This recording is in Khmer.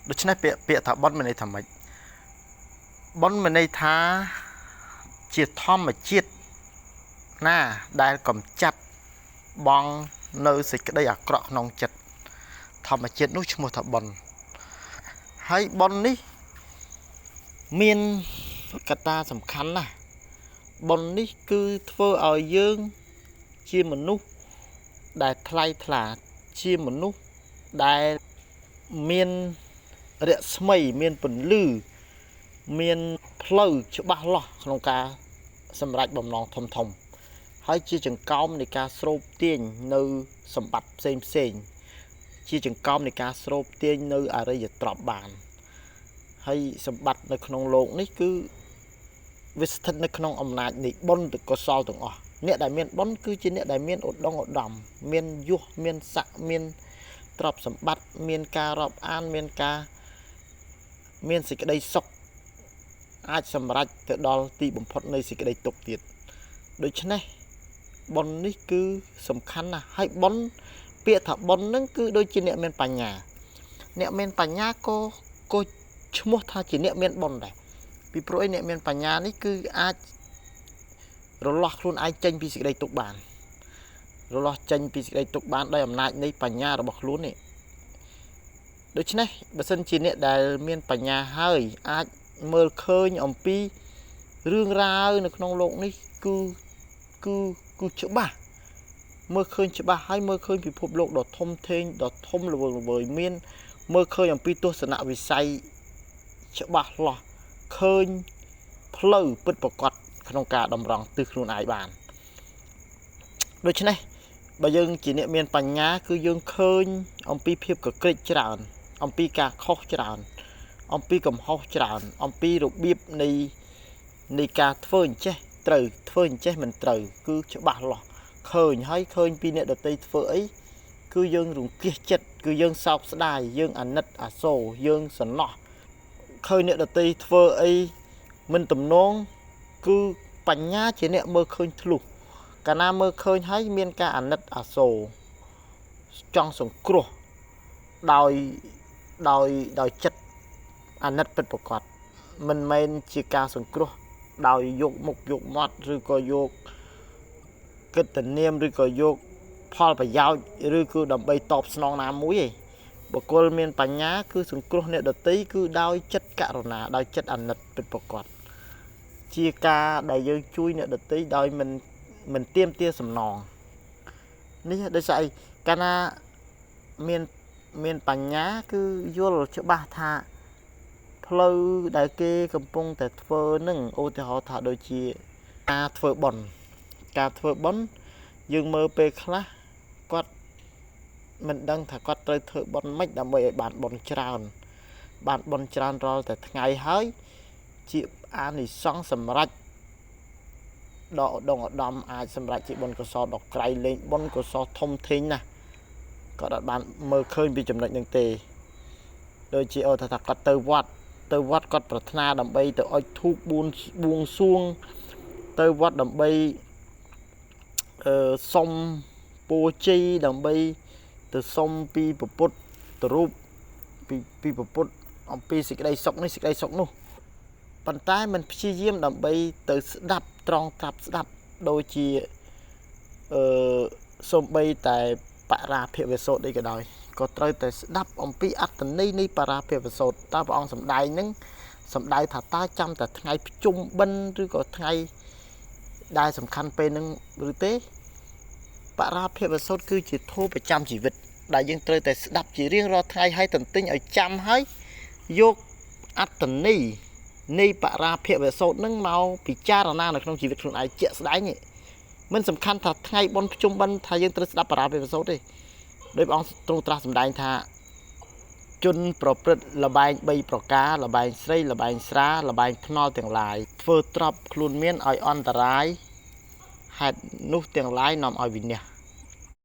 ដូច្នេះពាក្យថាបនមានន័យថាម៉េចបនមានន័យថាជាធម្មជាតិណាដែលកំចាត់បងនៅសេចក្តីអាក្រក់ក្នុងចិត្តធម្មជាតិនោះឈ្មោះថាបនហើយបននេះមានកត្តាសំខាន់ណាស់បននេះគឺធ្វើឲ្យយើងជាមនុស្សដែលថ្លៃថ្លាជាមនុស្សដែលមានរស្មីមានពន្លឺមានផ្លូវច្បាស់លាស់ក្នុងការសម្រេចបំណងធំហើយជាចង្កោមនៃការស្រូបទាញនៅសម្បត្តិផ្សេងជាចង្កោមនៃការស្រូបទាញនៅអរិយទ្រព្យបានហើយសម្បត្តិនៅក្នុងโลกនេះគឺវាស្ថិតនៅក្នុងអំណាចនៃបុណ្យកុសលទាំងអស់អ្នកដែលមានបុណ្យគឺជាអ្នកដែលមានឧត្តមឧត្តមមានយសមានស័ក្តិមានទ្រព្យសម្បត្តិមានការរាប់អានមានសេចក្តីសុខអាចសម្រេចទៅដល់ទីបំផុតនៃសេចក្តីទុក្ខទៀតដូច្នេះបុណ្យនេះគឺសំខាន់ណាស់ហើយបុណ្យពាក្យថាបុណ្យហ្នឹងគឺដូចជាអ្នកមានបញ្ញាក៏ឈ្មោះថាជាអ្នកមានបុណ្យដែរពីព្រោះអ្នកមានបញ្ញានេះគឺអាចរលាស់ខ្លួនឯងចេញពីសេចក្តីទុក្ខបានរលាស់ចេញពីសេចក្តីទុក្ខបានដោយអំណាចនៃបញ្ញារបស់ខ្លួននេះដូច្នេះបើសិនជាអ្នកដែលមានបញ្ញាហើយអាចមើលឃើញអំពីរឿងរ៉ាវនៅក្នុងโลกនេះគឺច្បាស់មើលឃើញច្បាស់ហើយមើលឃើញពិភពលោកដ៏ធំធេងដ៏ធំល្វើយល្វើយមានមើលឃើញអំពីទស្សនវិស័យច្បាស់លាស់ឃើញផ្លូវពិតប្រាកដក្នុងការតម្រង់ទិសខ្លួនឯងបានដូច្នេះបើយើងជាអ្នកមានបញ្ញាគឺយើងឃើញអំពីភាពកក្រិចច្រើនអំពីការខុសច្រើនអំពីកំហុសច្រើនអំពីរបៀបនៃការធ្វើអញ្ចេះត្រូវធ្វើអញ្ចេះមិនត្រូវគឺច្បាស់លាស់ឃើញពីអ្នកដទៃធ្វើអីគឺយើងរង្គៀសចិត្តគឺយើងសោកស្ដាយយើងអាណិតអាសូរយើងសំណោះឃើញអ្នកដទៃធ្វើអីមិនទំនងគឺបញ្ញាជាអ្នកមើលឃើញធ្លុះកាលណាមើលឃើញហើយមានការអាណិតអាសូរចង់សង្គ្រោះដោយចិត្តអាណិតពិតប្រាកដមិនមែនជាការសង្គ្រោះដោយយកមុខយកមាត់ឬក៏យកកិត្តិនាមឬក៏យកផលប្រយោជន៍ឬគឺដើម្បីតបស្នងណាមួយទេបុគ្គលមានបញ្ញាគឺសង្គ្រោះអ្នកដទៃគឺដោយចិត្តករុណាដោយចិត្តអាណិតពិតប្រាកដជាការដែលយើងជួយអ្នកដទៃដោយមិនទាមទារសំណងនេះដោយសារអីកាលណាមានបញ្ញាគឺយល់ច្បាស់ថាផ្លូវដែលគេកំពុងតែធ្វើនឹងឧទាហរណ៍ថាដូចជាការធ្វើបុណ្យយើងមើលពេលខ្លះគាត់មិនដឹងថាគាត់ត្រូវធ្វើបុណ្យម៉េចដើម្បីឲ្យបានបុណ្យច្រើនរាល់តែថ្ងៃហើយជាអានិសង្សសម្រាប់ដកឧត្តមឧត្តមអាចសម្រាប់ជាបុណ្យកុសលដ៏ក្រៃលែងបុណ្យកុសលធំធេងណាស់គាត់អត់បានមើលឃើញពីចំណុចហ្នឹងទេដូចជាអូថាគាត់ទៅវត្តគាត់ប្រាថ្នាដើម្បីទៅអុជធូបបួងសួងទៅវត្តដើម្បីសុំពរជ័យដើម្បីទៅសុំពីព្រះពុទ្ធរូបពីព្រះពុទ្ធអំពីសេចក្តីសុខនេះសេចក្តីសុខនោះប៉ុន្តែมันព្យាយាមដើម្បីទៅស្ដាប់ត្រង់ត្រាប់ស្ដាប់ដូចជាសំបីតែបរាភិវសូត្រអីក៏ដោយក៏ត្រូវតែស្ដាប់អំពីអត្ថន័យនៃបរាភិវសូត្រតើព្រះអង្គសម្ដែងនឹងសម្ដៅថាតើចាំតែថ្ងៃភ្ជុំបិណ្ឌឬក៏ថ្ងៃដែលសំខាន់ពេលហ្នឹងឬទេបរាភិវសូត្រគឺជាធម៌ប្រចាំជីវិតដែលយើងត្រូវតែស្ដាប់ជារៀងរាល់ថ្ងៃហើយទន្ទិញឲ្យចាំហើយយកអត្ថន័យនៃបរាភិវសូត្រហ្នឹងមកពិចារណានៅក្នុងជីវិតខ្លួនឯងជាក់ស្ដែងនេះមិនសំខាន់ថាថ្ងៃបុណ្យភ្ជុំបិណ្ឌថាយើងត្រូវស្ដាប់បរាភិវសូត្រទេដោយព្រះអង្គទ្រង់ត្រាស់សម្ដែងថាជនប្រព្រឹត្តលបែង3ប្រការលបែងស្រីលបែងស្រាលបែងភ្នល់ទាំងឡាយធ្វើទ្រព្យខ្លួនមានឲ្យអន្តរាយហេតុនោះទាំងឡាយនាំឲ្យវិនាស